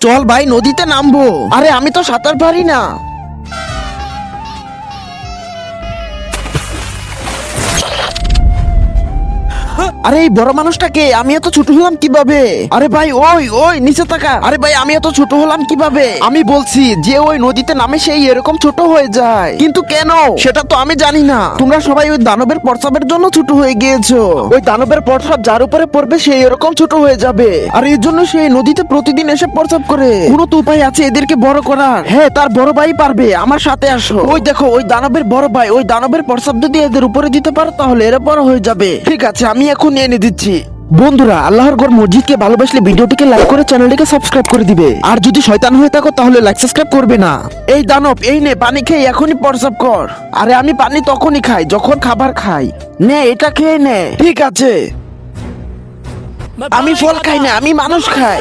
চল ভাই নদীতে নামবো। আরে আমি তো সাঁতার পারি না। আরে এই বড় মানুষটাকে, আমি এত ছোট হলাম কিভাবে? আরে ভাই ওই ওই নিচে তাকা। আরে ভাই আমি এত ছোট হলাম কিভাবে? আমি বলছি যে ওই নদীতে নামে সেই এরকম ছোট হয়ে যায়, কিন্তু কেন সেটা তো আমি জানি না। তোমরা সবাই ওই দানবের প্রস্রাবের জন্য ছোট হয়ে গিয়েছো। ওই দানবের প্রস্রাব যার উপরে পড়বে সেই এরকম ছোট হয়ে যাবে, আর এর জন্য সেই নদীতে প্রতিদিন এসে প্রস্রাব করে। কোনো তো উপায় আছে এদেরকে বড় করার। হ্যাঁ, তার বড় ভাই পারবে, আমার সাথে আসো। ওই দেখো ওই দানবের বড় ভাই, ওই দানবের প্রস্রাব যদি এদের উপরে দিতে পারো তাহলে এরা বড় হয়ে যাবে। ঠিক আছে, আমি এখন এনে দিচ্ছি। বন্ধুরা, আল্লাহর ঘর মসজিদকে ভালোবাসলে ভিডিওটিকে লাইক করে চ্যানেলটিকে সাবস্ক্রাইব করে দিবে। আর যদি শয়তান হয়ে থাকো তাহলে লাইক সাবস্ক্রাইব করবে না। এই দানব, এই নে পানি খেয়ে এখনই প্রস্রাব কর। আরে আমি পানি তখনই খাই যখন খাবার খাই। নে এটা খেয়ে নে। ঠিক আছে। আমি ফল খাই না, আমি মানুষ খাই।